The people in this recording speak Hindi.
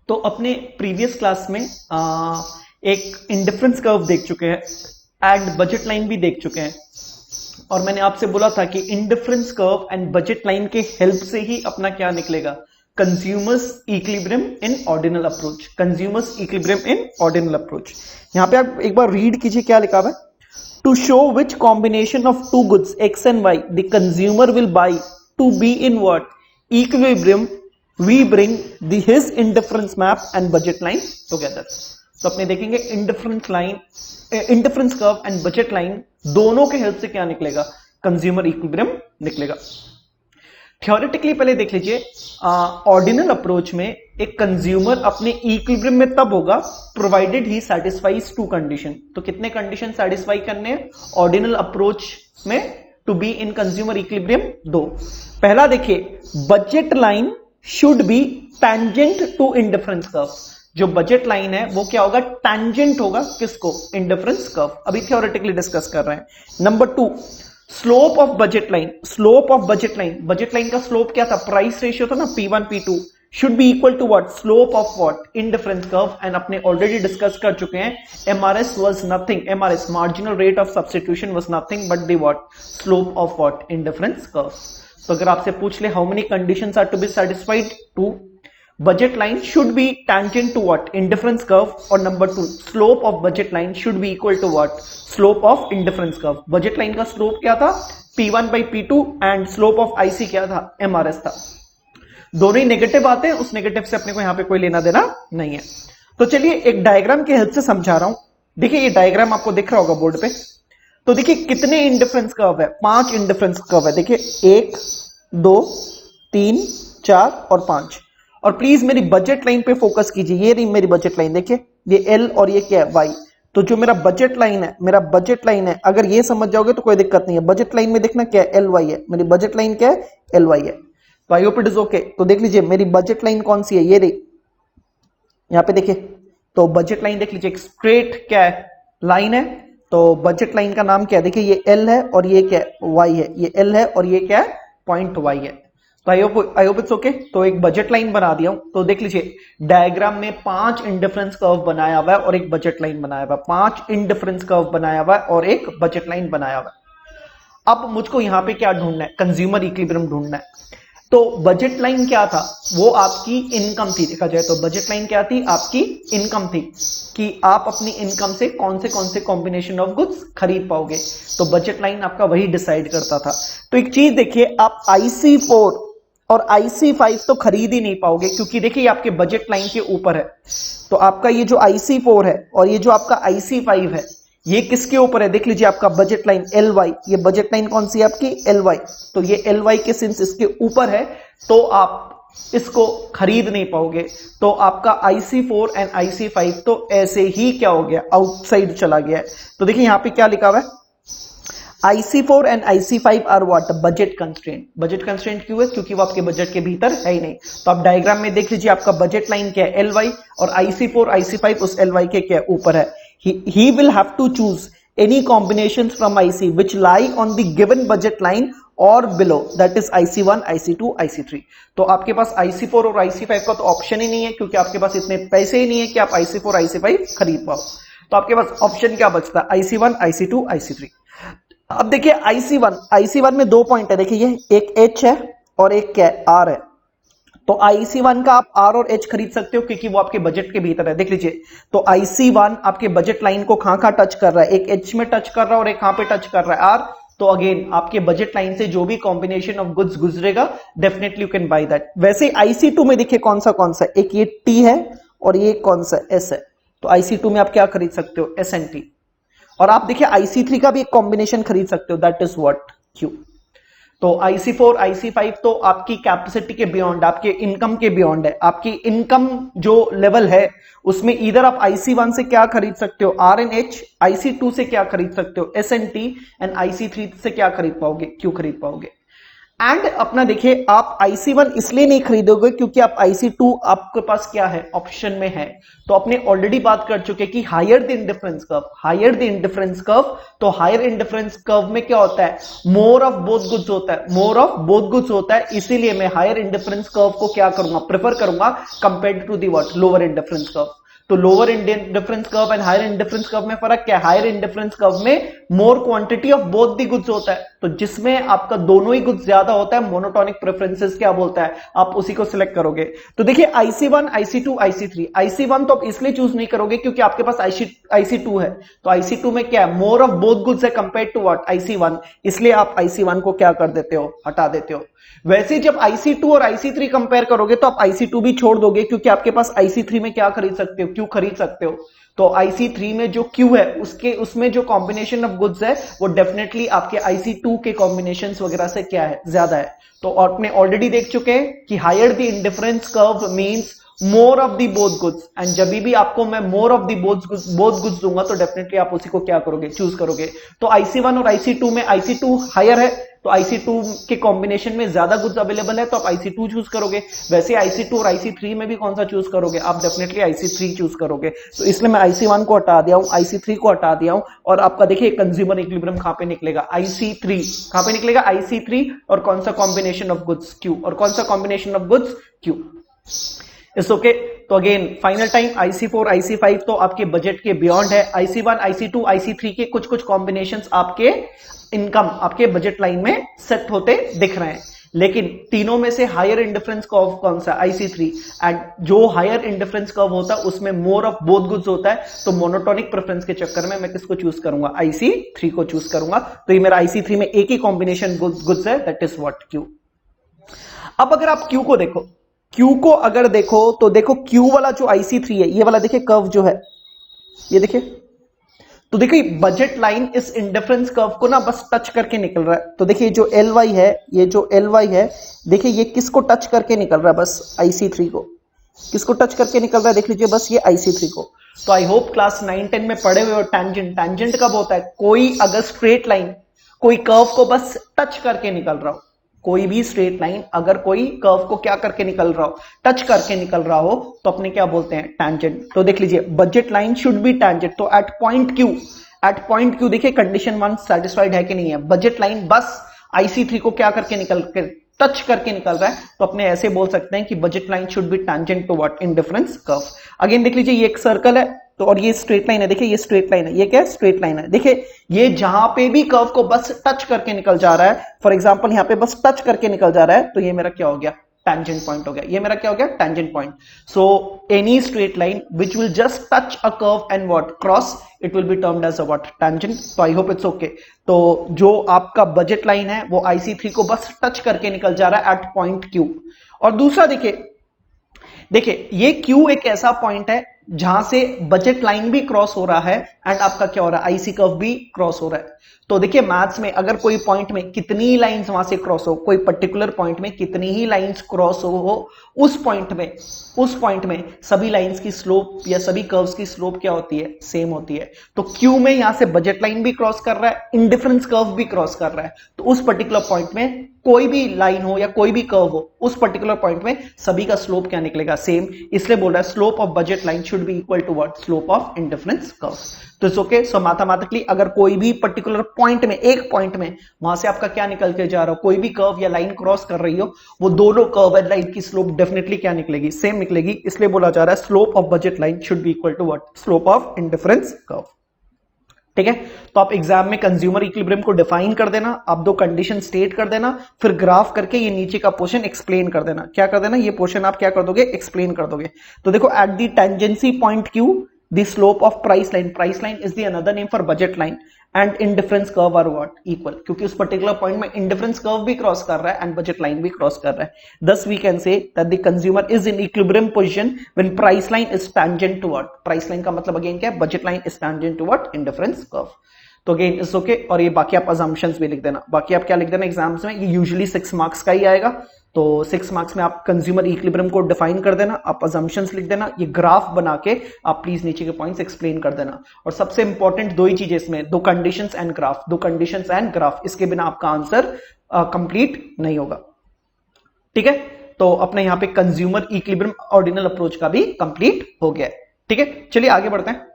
तो अपने प्रीवियस क्लास में एक इंडिफरेंस कर्व देख चुके हैं एंड बजट लाइन भी देख चुके हैं और मैंने आपसे बोला था कि indifference curve and budget line के हेल्प से ही अपना क्या निकलेगा, कंज्यूमर्स इक्विलिब्रियम इन ऑर्डिनल अप्रोच। कंज्यूमर्स इक्विलिब्रियम इन ऑर्डिनल अप्रोच। यहां पे आप एक बार रीड कीजिए क्या लिखा हुआ है। To show which combination of two goods X and Y the consumer will buy to be in what equilibrium we bring the his indifference map and budget line together। तो अपने देखेंगे indifference curve and budget line दोनों के हेल्प से क्या निकलेगा, कंज्यूमर इक्विलिब्रियम निकलेगा। थ्योरेटिकली पहले देख लीजिए, ऑर्डिनल अप्रोच में एक कंज्यूमर अपने इक्विलिब्रियम में तब होगा provided he satisfies two condition. तो कितने कंडीशन सेटिस्फाई करने हैं ऑर्डिनल अप्रोच में to be in consumer equilibrium? दो। पहला देखिए, budget line should be tangent to indifference curve. जो बजट लाइन है वो क्या होगा, टैंजेंट होगा किसको, इंडिफरेंस कर्व। अभी थ्योरेटिकली डिस्कस कर रहे हैं। Number two, slope of budget line. Slope of budget line, budget line का स्लोप क्या था, प्राइस रेशियो था ना, P1 P2 should be equal to what, slope of what, indifference curve. And अपने ऑलरेडी डिस्कस कर चुके हैं, MRS was nothing, MRS marginal rate of substitution was nothing but the what, slope of what, indifference curve. तो अगर आपसे पूछ ले how many conditions are to be satisfied, two, budget line should be tangent to what, indifference curve. और number two, slope of budget line should be equal to what, slope of indifference curve. Budget line का स्लोप क्या था, P1 by P2 and slope of IC क्या था, MRS था। दोनों ही नेगेटिव आते हैं, उस नेगेटिव से अपने को यहां पे कोई लेना देना नहीं है। तो चलिए एक डायग्राम के हेल्प से समझा रहा हूं। देखिए ये डायग्राम आपको दिख रहा होगा बोर्ड पे। तो देखिए कितने इंडिफरेंस कर्व है, 5 इंडिफरेंस कर्व है। देखिए 1 2 3 4 और 5। और प्लीज मेरी बजट लाइन पे फोकस कीजिए, ये रही मेरी बजट लाइन। देखिए ये L और ये क्या है, Y। तो जो मेरा बजट लाइन है, मेरा बजट लाइन है, अगर ये समझ जाओगे तो कोई दिक्कत नहीं है। बजट लाइन में देखना क्या है, LY है। मेरी बजट लाइन क्या है, LY है। तो I hope it is okay. तो देख लीजिए मेरी बजट लाइन कौन सी है, ये रही, यहां पे देखिए। तो बजट लाइन देख लीजिए, स्ट्रेट क्या है, लाइन है। तो बजट लाइन का नाम क्या है, देखिए ये L है और ये क्या है, Y है। ये L है और ये क्या है, पॉइंट Y है। तो आई होप इट्स ओके। तो एक बजट लाइन बना दिया हूं। तो देख लीजिए डायग्राम में 5 इंडिफरेंस कर्व बनाया हुआ है और एक बजट लाइन बनाया हुआ है। 5 इंडिफरेंस कर्व बनाया हुआ है और एक बजट लाइन बनाया हुआ है। अब मुझको यहां पे क्या ढूंढना है, कंज्यूमर इक्विलिब्रियम ढूंढना है। तो बजट लाइन क्या था, वो आपकी इनकम थी। देखा जाए तो बजट लाइन क्या थी, आपकी इनकम थी, कि आप अपनी इनकम से कौन से कॉम्बिनेशन ऑफ गुड्स खरीद पाओगे। तो बजट लाइन आपका वही डिसाइड करता था। तो एक चीज देखिए, आप IC4 और IC5 तो खरीद ही नहीं पाओगे, क्योंकि देखिए ये आपके बजट लाइन के ऊपर है। तो आपका ये जो IC4 है और ये जो आपका IC5 है, ये किसके ऊपर है, देख लीजिए आपका बजट लाइन LY। ये बजट लाइन कौन सी है आपकी, LY। तो ये LY के सिंस इसके ऊपर है तो आप इसको खरीद नहीं पाओगे। तो आपका IC4 एंड IC5 तो ऐसे ही क्या हो गया, आउटसाइड चला गया है। तो देखिए यहां पे क्या लिखा हुआ है, IC4 and IC5 are what, budget constraint. Budget constraint क्यों है, क्योंकि वो आपके बजट के भीतर है ही नहीं। तो आप डायग्राम में देख लीजिए आपका बजट लाइन क्या है, LY, और IC4 IC5 उस LY के क्या ऊपर है। He will have to choose any combinations from IC which lie on the given budget line or below, that is IC1 IC2 IC3। तो आपके पास IC4 और IC5 का तो ऑप्शन ही नहीं है, क्योंकि आपके पास इतने पैसे ही नहीं है कि आप IC4 IC5 खरीद पाओ। तो आपके पास ऑप्शन क्या बचता है, IC1 IC2 IC3। अब देखिए IC1 में 2 पॉइंट है। देखिए ये एक H है और एक क्या है, R है। तो IC1 का आप R और H खरीद सकते हो, क्योंकि वो आपके बजट के भीतर है। देख लीजिए, तो IC1 आपके बजट लाइन को कहां टच कर रहा है, एक H में टच कर रहा है और एक कहां पे टच कर रहा है, R। तो अगेन आपके बजट लाइन से जो भी कॉम्बिनेशन ऑफ गुड्स गुजरेगा, definitely you can by that. वैसे IC2 में देखिए कौन सा, एक ये T है और ये कौन सा, S है। तो IC2 में आप क्या खरीद सकते हो, S and T। और आप देखिए IC3 का भी एक कॉम्बिनेशन खरीद सकते हो, दैट इज व्हाट, Q। तो IC4 IC5 तो आपकी कैपेसिटी के बियॉन्ड, आपके इनकम के बियॉन्ड है। आपकी इनकम जो लेवल है उसमें इधर आप IC1 से क्या खरीद सकते हो, R and H, IC2 से क्या खरीद सकते हो, S and T, and IC3 से क्या खरीद पाओगे, Q खरीद पाओगे। एंड अपना देखिए, आप IC1 इसलिए नहीं खरीदोगे क्योंकि आप IC2 आपके पास क्या है, ऑप्शन में है। तो आपने ऑलरेडी बात कर चुके कि higher the indifference curve, higher the indifference curve, तो हायर इंडिफरेंस कर्व में क्या होता है, मोर ऑफ बोथ गुड्स होता है, मोर ऑफ बोथ गुड्स होता है, इसीलिए मैं हायर इंडिफरेंस कर्व को क्या करूंगा, प्रेफर करूंगा compare to the what, lower indifference curve. तो lower indifference curve and higher indifference curve में फर्क क्या है, हायर इंडिफरेंस कर्व में more quantity of both the goods होता है, तो जिसमें आपका दोनों ही गुड्स ज्यादा होता है, मोनोटोनिक प्रेफरेंसेस क्या बोलता है, आप उसी को सिलेक्ट करोगे। तो देखिए IC1, IC2, IC3, IC1 तो आप इसलिए चूज नहीं करोगे क्योंकि आपके पास IC2 है, तो IC2 में क्या है, मोर ऑफ बोथ गुड्स है कंपेयर टू व्हाट, IC1, इसलिए आप IC1 को क्या कर देते हो, हटा देते हो। वैसे जब IC2 और IC3 कंपेयर करोगे तो आप IC2 भी छोड़ दोगे क्योंकि आपके पास IC3 में क्या खरीद सकते हो, Q खरीद सकते हो। तो IC3 में जो Q है उसमें जो कॉम्बिनेशन ऑफ गुड्स है वो डेफिनेटली आपके IC2 के कॉम्बिनेशंस वगैरह से क्या है, ज्यादा है। तो आपने ऑलरेडी देख चुके हैं कि higher the indifference curve means more of the both goods, and जब भी आपको मैं more of the both goods दूंगा तो डेफिनेटली आप उसी को क्या करोगे, चूज करोगे। तो IC1 और IC2 में IC2 हायर है, तो IC2 के कॉम्बिनेशन में ज्यादा गुड्स अवेलेबल है, तो आप IC2 चूज करोगे। वैसे IC2 और IC3 में भी कौन सा चूज करोगे, आप डेफिनेटली IC3 चूज करोगे। तो इसलिए मैं IC1 को हटा दिया हूं, IC3 को हटा दिया हूं, और आपका देखिए कंज्यूमर इक्विलिब्रियम कहां पे निकलेगा, IC3, कहां पे निकलेगा, IC3, और कौन सा कॉम्बिनेशन ऑफ गुड्स, Q, और कौन सा combination of goods, Q। It's okay. तो again final time, IC4, IC5 तो आपके बजट के बियॉन्ड है, IC1, IC2, IC3 के कुछ कुछ कॉम्बिनेशंस आपके इनकम, आपके बजट लाइन में सेट होते दिख रहे हैं, लेकिन तीनों में से हायर इंडिफरेंस कर्व कौन सा, IC3, एंड जो हायर इंडिफरेंस कर्व होता है उसमें मोर ऑफ बोथ गुड्स होता है, तो मोनोटोनिक प्रेफरेंस के चक्कर में मैं किसको चूज करूंगा, IC3 को चूज करूंगा। तो ये मेरा IC3 में एक ही कॉम्बिनेशन गुड्स है, दैट इज व्हाट, Q। अब अगर आप Q को देखो, Q को अगर देखो तो देखो Q वाला जो IC3 है, ये वाला देखिए कर्व जो है, ये देखिए, तो देखिए बजट लाइन इस इंडिफरेंस कर्व को ना बस टच करके निकल रहा है। तो देखिए जो LY है, ये जो LY है, देखिए ये किसको टच करके निकल रहा है, बस IC3 को, किसको टच करके निकल रहा है, देख लीजिए बस ये IC3 को। तो आई होप क्लास 9-10 में पढ़े हुए हो टैंजेंट, टैंजेंट कब होता है, कोई अगर स्ट्रेट लाइन कोई कर्व को बस टच करके निकल रहा हो, कोई भी स्ट्रेट लाइन अगर कोई कर्व को क्या करके निकल रहा हो, टच करके निकल रहा हो, तो अपने क्या बोलते हैं, टैंजेंट। तो देख लीजिए budget line should be tangent, तो एट पॉइंट Q देखिए कंडीशन 1 सेटिस्फाइड है कि नहीं है, बजट लाइन बस IC3 को क्या करके निकल कर टच करके निकल रहा है, तो अपने ऐसे बोल सकते हैं कि budget line should be tangent to what, indifference curve. Again देख लीजिए ये एक सर्कल है, तो और ये स्ट्रेट लाइन है, देखिए ये स्ट्रेट लाइन है, ये क्या है, स्ट्रेट लाइन है। देखिए ये जहां पे भी कर्व को बस टच करके निकल जा रहा है, फॉर एग्जांपल यहां पे बस टच करके निकल जा रहा है, तो ये मेरा क्या हो गया, tangent point हो गया, ये मेरा क्या हो गया, tangent point। So any straight line which will just touch a curve and what, cross, it will be termed as a what, tangent। तो I hope it's okay। तो जो आपका बजट लाइन है वो IC3 को बस टच करके निकल जा रहा है एट पॉइंट Q। और दूसरा देखिए ये Q एक ऐसा पॉइंट है जहां से बजट लाइन भी क्रॉस हो रहा है एंड आपका क्या हो रहा है, IC कर्व भी क्रॉस हो रहा है। तो देखिए मैथ्स में अगर कोई पॉइंट में कितनी लाइंस वहां से क्रॉस हो, कोई पर्टिकुलर पॉइंट में कितनी ही लाइंस क्रॉस हो, उस पॉइंट में सभी लाइंस की स्लोप या सभी कर्व्स की स्लोप क्या होती है, सेम होती है। तो Q में यहां से बजट लाइन भी क्रॉस कर रहा है, इंडिफरेंस कर्व भी क्रॉस कर रहा है, तो उस पर्टिकुलर पॉइंट में कोई भी लाइन हो या कोई भी कर्व हो, उस पर्टिकुलर पॉइंट में सभी का स्लोप क्या निकलेगा, सेम। इसलिए बोल रहा है slope of budget line should be equal to what, slope of indifference curve. तो इट्स ओके। सो मैथमेटिकली अगर कोई भी पर्टिकुलर पॉइंट में, एक पॉइंट में वहां से आपका क्या निकल के जा रहा हो, कोई भी कर्व या लाइन क्रॉस कर रही हो, वो दोनों कर्व एंड लाइन की स्लोप डेफिनेटली क्या निकलेगी, सेम निकलेगी। इसलिए बोला जा रहा है slope of budget line should be equal to what, slope of indifference curve. ठीक है, तो आप एग्जाम में कंज्यूमर इक्विलिब्रियम को डिफाइन कर देना, आप दो कंडीशन स्टेट कर देना, फिर ग्राफ करके ये नीचे का पोर्शन एक्सप्लेन कर देना। क्या कर देना, ये पोर्शन आप क्या कर दोगे, एक्सप्लेन कर दोगे। तो देखो at the tangency point Q the slope of price line is the another name for budget line and indifference curve are what, equal, क्योंकि उस पर्टिकुलर पॉइंट में indifference curve भी क्रॉस कर रहा है एंड budget line भी क्रॉस कर रहा है। Thus we can say that the consumer is in equilibrium position when price line is tangent to what, price line का मतलब अगेन क्या है, budget line is tangent to what, indifference curve। तो अगेन इट्स ओके। और ये बाकी आप assumptions भी लिख देना, बाकी आप क्या लिख देना एग्जाम्स में, ये यूजुअली 6 मार्क्स का ही आएगा। तो 6 मार्क्स में आप कंज्यूमर इक्विलिब्रियम को डिफाइन कर देना, आप अजम्पशंस लिख देना, ये ग्राफ बना के आप प्लीज नीचे के पॉइंट्स एक्सप्लेन कर देना। और सबसे इंपॉर्टेंट दो ही चीजें इसमें, दो कंडीशंस एंड ग्राफ, दो कंडीशंस एंड ग्राफ, इसके बिना आपका आंसर कंप्लीट नहीं होगा। ठीक है, तो अपने यहां पे कंज्यूमर इक्विलिब्रियम ऑर्डिनल अप्रोच का भी कंप्लीट हो गया है। ठीक है, चलिए आगे बढ़ते हैं।